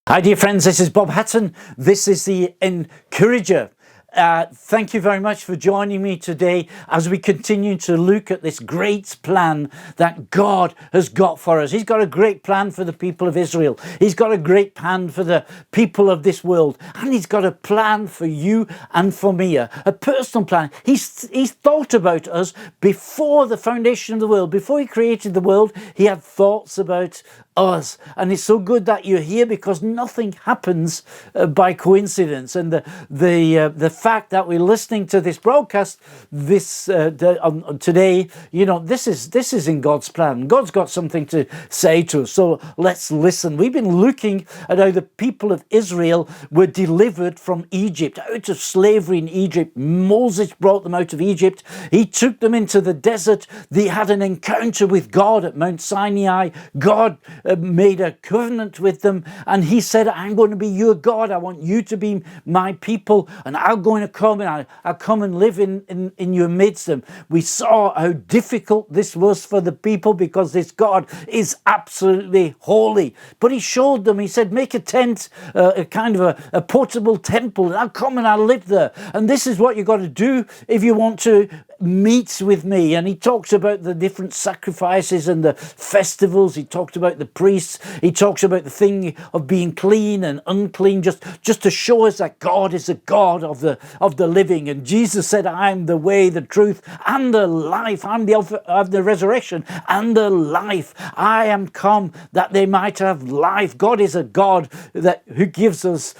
Hi dear friends, this is Bob Hatton. This is the Encourager. Thank you very much for joining me today as we continue to look at this great plan that God has got for us. He's got a great plan for the people of Israel. He's got a great plan for the people of this world. And he's got a plan for you and for me, a personal plan. He's thought about us before the foundation of the world. Before he created the world, he had thoughts about us. And it's so good that you're here because nothing happens by coincidence. And the fact that we're listening to this broadcast today, this is in God's plan. God's got something to say to us. So let's listen. We've been looking at how the people of Israel were delivered from Egypt, out of slavery in Egypt. Moses brought them out of Egypt. He took them into the desert. They had an encounter with God at Mount Sinai. God made a covenant with them, and he said, I'm going to be your God. I want you to be my people, and I'm going to come and I'll come and live in your midst. And we saw how difficult this was for the people because this God is absolutely holy. But he showed them, he said, make a tent, a kind of a portable temple, and I'll come and I'll live there. And this is what you've got to do if you want to meet with me. And he talks about the different sacrifices and the festivals. He talked about the priests. He talks about the thing of being clean and unclean, just to show us that God is a God of the living. And Jesus said, I'm the way, the truth, and the life. I'm of the resurrection and the life. I am come that they might have life. God is a God who gives us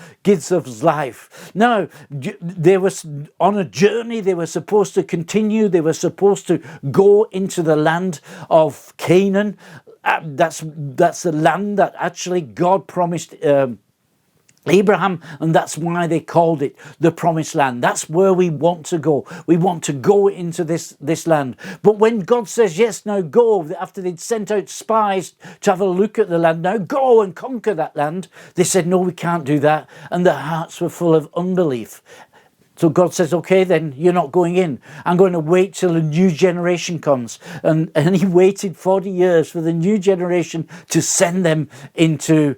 life. Now, they were on a journey. They were supposed to continue. They were supposed to go into the land of Canaan. That's the land that actually God promised Abraham, and that's why they called it the Promised Land. That's where we want to go. We want to go into this land. But when God says, yes, now go, after they'd sent out spies to have a look at the land, now go and conquer that land, they said, no, we can't do that. And their hearts were full of unbelief. So God says, okay, then you're not going in. I'm going to wait till a new generation comes. And he waited 40 years for the new generation to send them into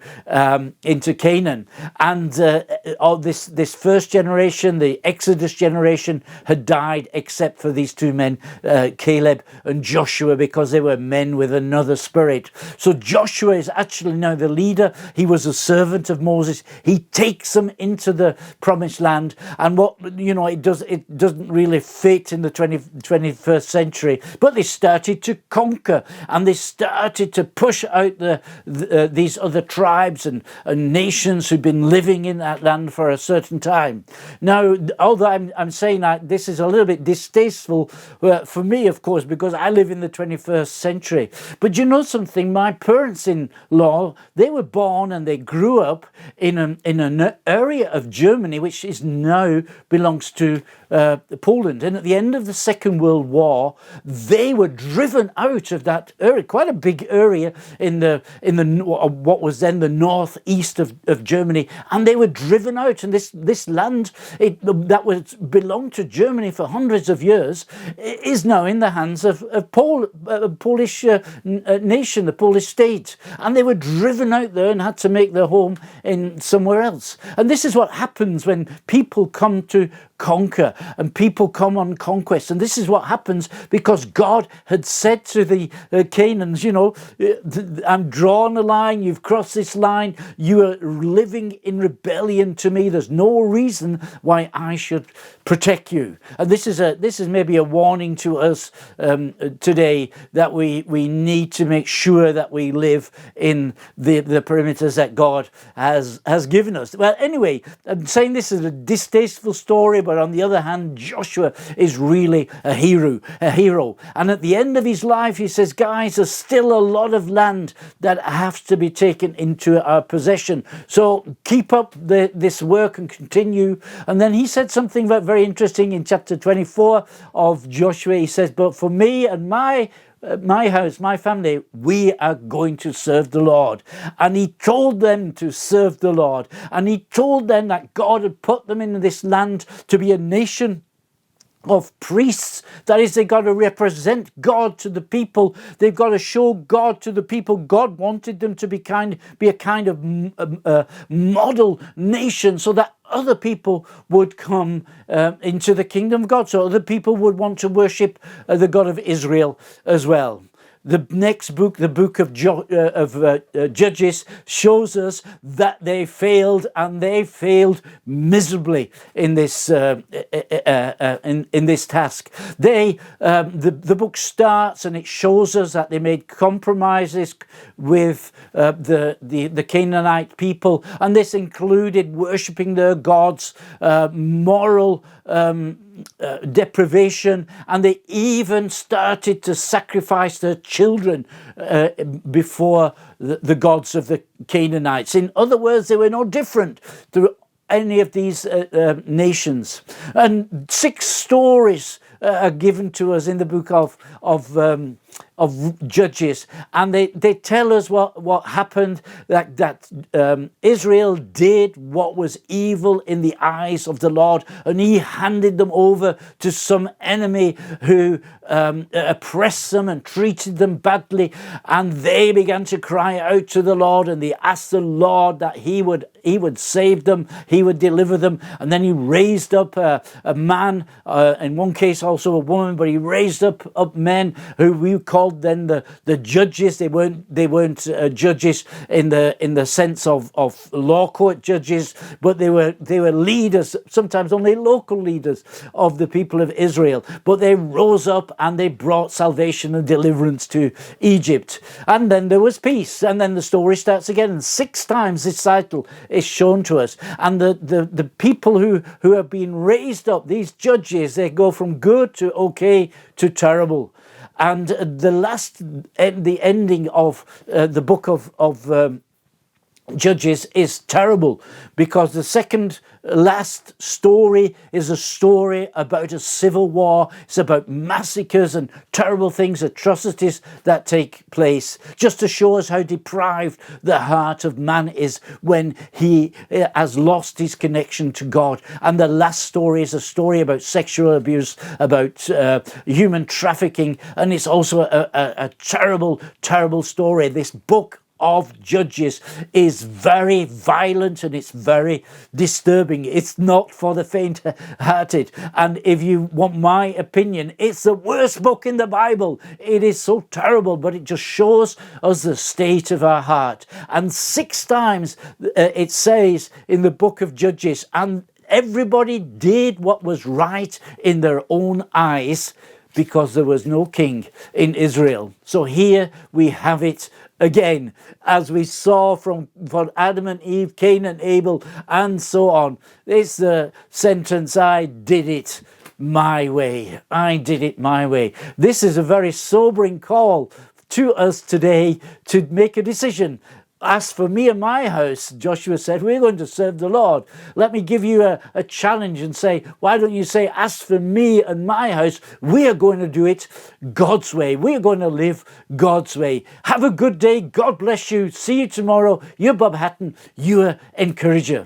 Canaan. And this first generation, the Exodus generation, had died except for these two men, Caleb and Joshua, because they were men with another spirit. So Joshua is actually now the leader. He was a servant of Moses. He takes them into the Promised Land. And it doesn't really fit in the 21st century, but they started to conquer, and they started to push out these other tribes and nations who'd been living in that land for a certain time. Now, although I'm saying that this is a little bit distasteful for me, of course, because I live in the 21st century. But you know something? My parents-in-law, they were born and they grew up in an area of Germany which is now belongs to Poland. And at the end of the Second World War, they were driven out of that area, quite a big area in the what was then the northeast of Germany, and they were driven out. And this land that was belonged to Germany for hundreds of years is now in the hands of Polish nation, the Polish state, and they were driven out there and had to make their home in somewhere else. And this is what happens when people come to conquer and people come on conquest. And this is what happens because God had said to the Canaans, I'm drawing a line, you've crossed this line, you are living in rebellion to me, there's no reason why I should protect you. And this is maybe a warning to us today that we need to make sure that we live in the perimeters that God has given us. Well, anyway, I'm saying this is a distasteful story, but on the other hand, Joshua is really a hero. And at the end of his life, he says, guys, there's still a lot of land that has to be taken into our possession. So keep up this work and continue. And then he said something very interesting in chapter 24 of Joshua. He says, but for me and my house, my family, we are going to serve the Lord. And he told them to serve the Lord. And he told them that God had put them in this land to be a nation of priests. That is, they've got to represent God to the people. They've got to show God to the people. God wanted them to be a kind of model nation, so that other people would come into the kingdom of God, so other people would want to worship the God of Israel as well. The next book, the book of Judges, shows us that they failed, and they failed miserably in this in this task. The book starts and it shows us that they made compromises with the Canaanite people, and this included worshipping their gods, moral deprivation, and they even started to sacrifice their children before the gods of the Canaanites. In other words, they were no different to any of these nations. And 6 stories are given to us in the book of Judges, and they tell us what happened, that Israel did what was evil in the eyes of the Lord, and he handed them over to some enemy who oppressed them and treated them badly, and they began to cry out to the Lord, and they asked the Lord that he would save them, he would deliver them. And then he raised up a man, in one case also a woman, but he raised up men who we called then the judges. They weren't judges in the sense of law court judges, but they were leaders, sometimes only local leaders of the people of Israel. But they rose up and they brought salvation and deliverance to Egypt. And then there was peace. And then the story starts again. And 6 times this cycle is shown to us. And the people who have been raised up, these judges, they go from good to okay to terrible. And the ending of the book of Judges is terrible, because the second last story is a story about a civil war. It's about massacres and terrible things, atrocities that take place, just to show us how deprived the heart of man is when he has lost his connection to God. And the last story is a story about sexual abuse, about human trafficking, and it's also a terrible, terrible story. This book of Judges is very violent and it's very disturbing. It's not for the faint-hearted. And if you want my opinion, it's the worst book in the Bible. It is so terrible, but it just shows us the state of our heart. And 6 times it says in the book of Judges, and everybody did what was right in their own eyes, because there was no king in Israel. So here we have it again, as we saw from Adam and Eve, Cain and Abel, and so on. It's the sentence, I did it my way. I did it my way. This is a very sobering call to us today to make a decision. As for me and my house, Joshua said, we're going to serve the Lord. Let me give you a challenge and say, why don't you say, as for me and my house, we are going to do it God's way. We're going to live God's way. Have a good day. God bless you. See you tomorrow. You're Bob Hatton, your encourager.